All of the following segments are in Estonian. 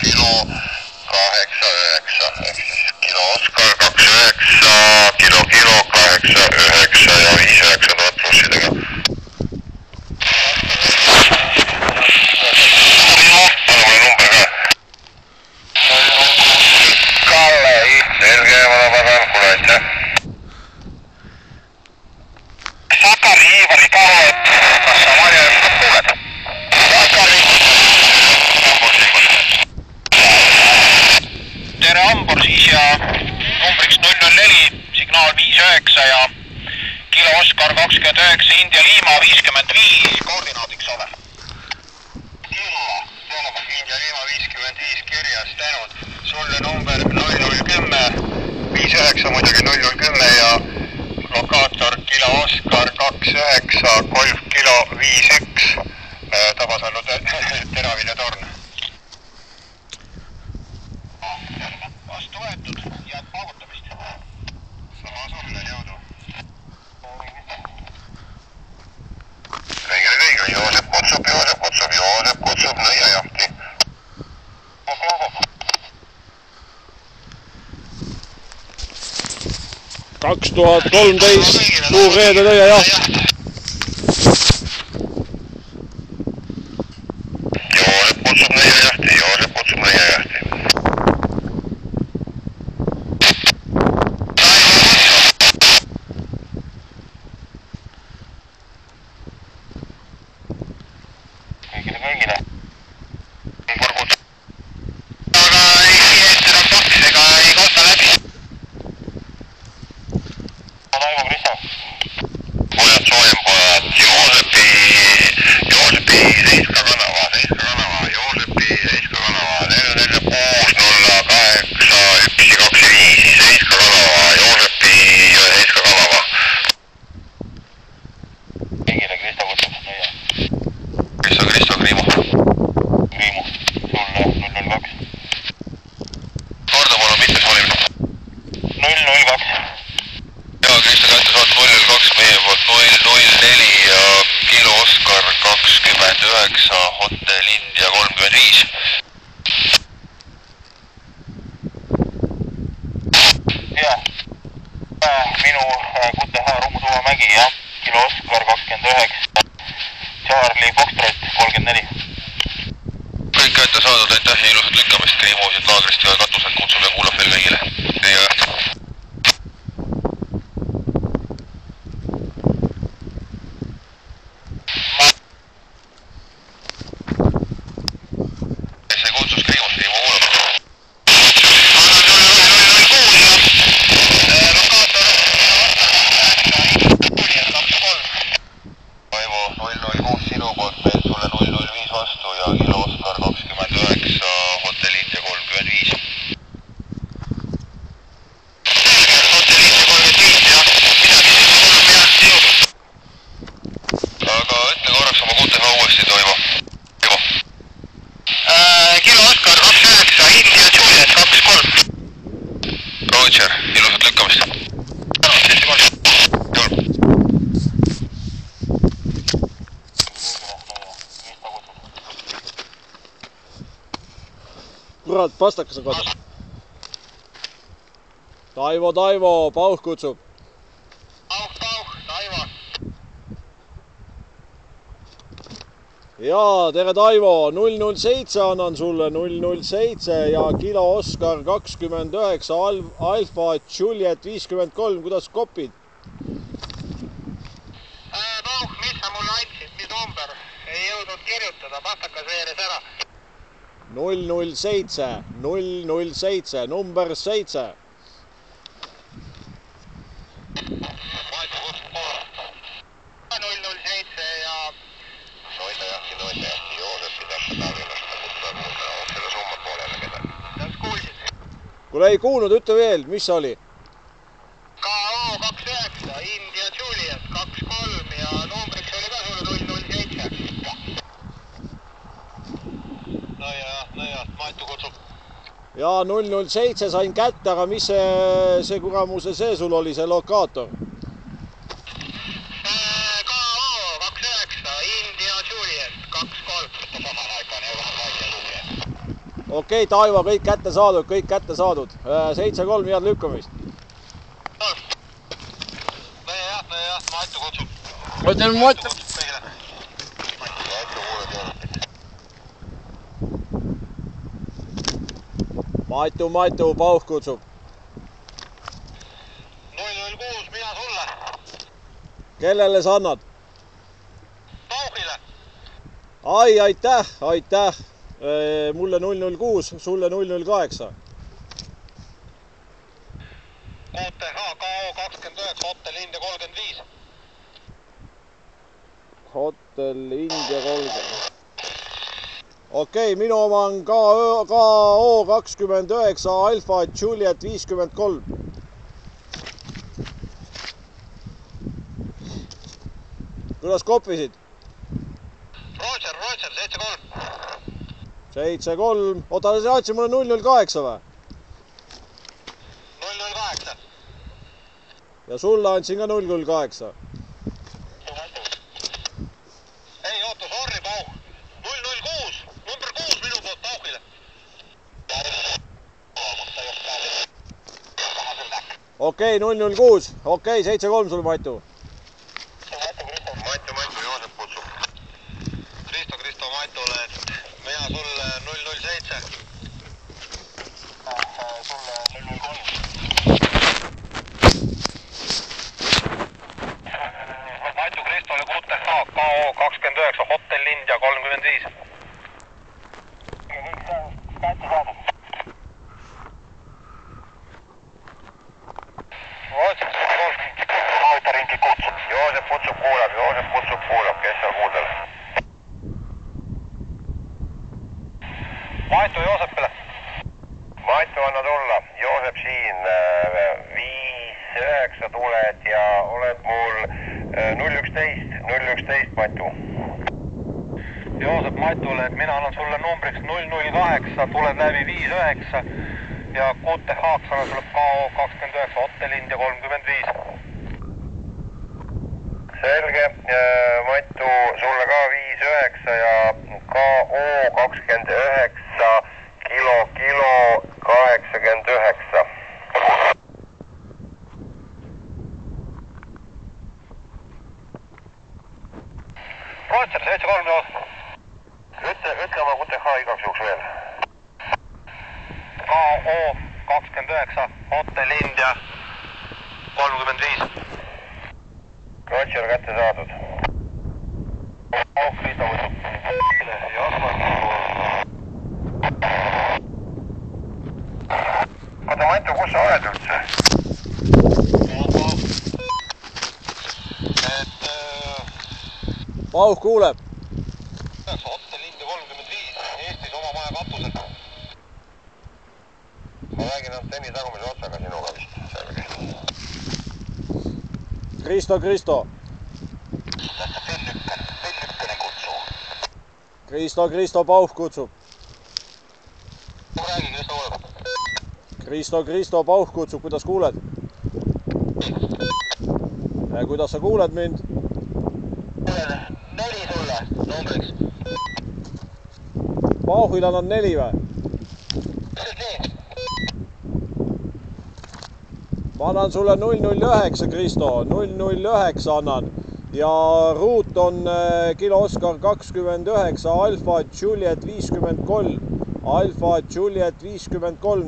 kilo 8,9 ehk siis kilo Oskar 2,9 kilo 8,9 ja 5,9 tuhat plussidega. Anna mulle number ka. Kalle, selge, ma pagan, kuule aitäh. Sakari, Iivari, Kalle, kas sa Marja kuuled? Sakari. Tere Ambor siis ja numbriks 004, signaal 59 ja kilo Oskar 29, India Lima 55, koordinaadiks ole. Killa, Soomaks India Lima 55 kirjas tänud, sulle number 0010, 59 muidugi 0010 ja lokaator kilo Oskar 29, Golf kilo 51, Tabasalu teraviljatorn. Vastu võetud, jääd paugutamist. Sama sulle jõudu. Kõige, Joosep kutsub nõiajahti. 2013 Suurreede nõiajaht. Joosep kutsub nõiajahti. Kõigile. Aga ei eestada kaks ega ei kohta läbi. Taivo Kristo. Pojad, soojenpojad, Joosepi Seiska kanava, Joosepi Seiska kanava, 44608125, Seiska kanava, Joosepi Seiska kanava. Kõigile Kristo kutsub nõia. Kristo, Kriimo, sulle 002. Korda palun, mitmes olime? 002. Jaa, Kristo kätte saad 002 meie poolt 004 ja kilo Oskar 29, Hotel India 35. Jah, minu QTH Rummutuva mägi, jah, kilo Oskar 29, Charlie Foxtrot 34. Kõik kätte saadud, aitäh ja ilusat lükkamist, Kriimosid laagrist ja katuselt kutsub ja kuulab veel kõigile. Teie õhtu. See kutsus Kriimos, Kriimo kuulab. Taivo 006 sinu poolt meil sulle 005 vastu ja kilo Oskar 29, Hotel India 35. Hotel India 35 jah, midagi siis 3 jõudu. Aga ütle korraks oma QTH uuesti, Toivo. Kilo Oskar 29, India Juliet 23. Roger, ilusat lükkamist. Kurat, pastakas on kodus. Taivo, Pauh kutsub. Pauh, Taivo. Jaa, tere Taivo, 007 annan sulle 007 ja kilo Oskar 29, Alfa Juliet 53, kuidas kopid? Pauh, mis sa mulle andsid, mis number? Ei jõudnud kirjutada, pastakas veeres ära. 007, number 7. Maitu kutsub poole. 007 ja... Noitajahti, Joosepi täpselt Tallinnast, kutsuvad selle summa poolele keda. Kas kuulsid? Kuule ei kuulnud, ütle veel, mis oli? KO 29, India Juliet 23 ja numbriks oli ka sulle 007. Nõiaht, Maitu kutsub. Jaa, 007 sain kätte, aga mis see kuramuse see sul oli, see lokaator? KO 29, India Juliet 23. Samal aikaan ei ole vaja lugeda. Okei, Taivo, kõik kätte saadud, kõik kätte saadud. 7-3, head lükkamist. Meie Matu kutsub. Ma ütlen Matu. Matu, Pauh kutsub. 006, mina sulle. Kellele sa annad? Pauhile. Ai, aitäh. Mulle 006, sulle 008. QTH, KO 29, Hotel India 35. Hotel India 30. Okei, minu oma on KO 29, Alfa Juliet 53. Kuidas koppisid? Roger, 7-3. 7-3. Oota, sa saatsid mulle 008 või? 008. Ja sulle andsin ka 008. Ei, oota, sorry, Pauh. 006, number 6 minu poolt Pauhile. Okei, 006. Okei, 7-3 sul, Matu. Matu, Joosep kutsub. Kristo Matule, mina sulle 007. Sulle 003. Matu Kristole QTH, KO 29, Hotel India 35. Kätte saadud. Autoringi kutsub. Joosep kutsub, kes seal kuuldel. Matu Joosepile. Matu, anna tulla. Joosep siin 5-9 tuled ja oled mul 011, Matu. Joosep Matule, et mina annan sulle numbriks 008, tuled läbi 5-9 ja QTH-ks annan sulle KO 29, Hotel India 35. Selge, Matu, sulle ka 5-9 ja KO 29, kilo 89. Roger, 7-3 joos. Ütle oma QTH igaks juhuks veel. KO 29, Hotel India 35. Roger, kätte saadud. Kristo võtab. Oota, Matu, kus sa oled üldse? Pauh kuuleb. Hotel India 35, Eestis oma maja katusel. Ma räägin antenni tagumise otsaga sinuga vist, selge. Kristo. Tästa Fellükkene kutsub. Kristo, Pauh kutsub. Ma räägin, kes ta kuuleb. Kristo, Pauh kutsub, kuidas kuuled? Kuidas sa kuuled mind? 4 sulle, numbriks. Pauhil annad 4 või? Ma annan sulle 009, Kristo, 009 annan ja ruut on kilo Oscar 29, Alfa Juliet 53,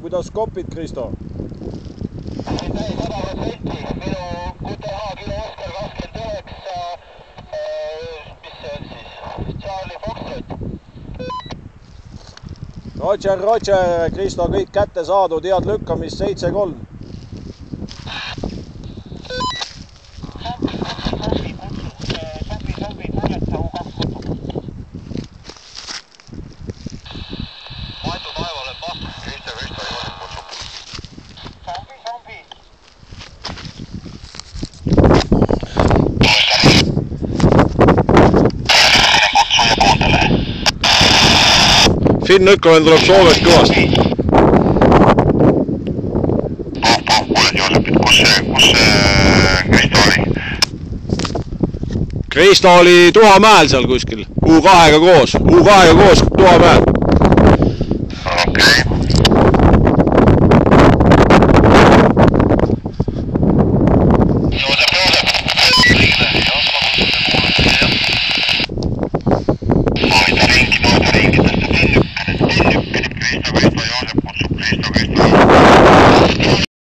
kuidas kopid, Kristo? Ei, 100%, minu QTH kilo Oscar 29, mis see on siis, Charlie Foxtrot. Roger, Kristo, kõik kätte saadud, head lükkamist, 7-3. Matu Taevale Pahv, Kristo Joosep kutsub. Sambi. Kutsuja kuuntele. Finn Ükkonen tuleb Soomest kõvasti. Kuuled Joosepit, kus see Kristo oli? Kristo oli Tuhamäel seal kuskil, U2-ga koos Tuhamäel.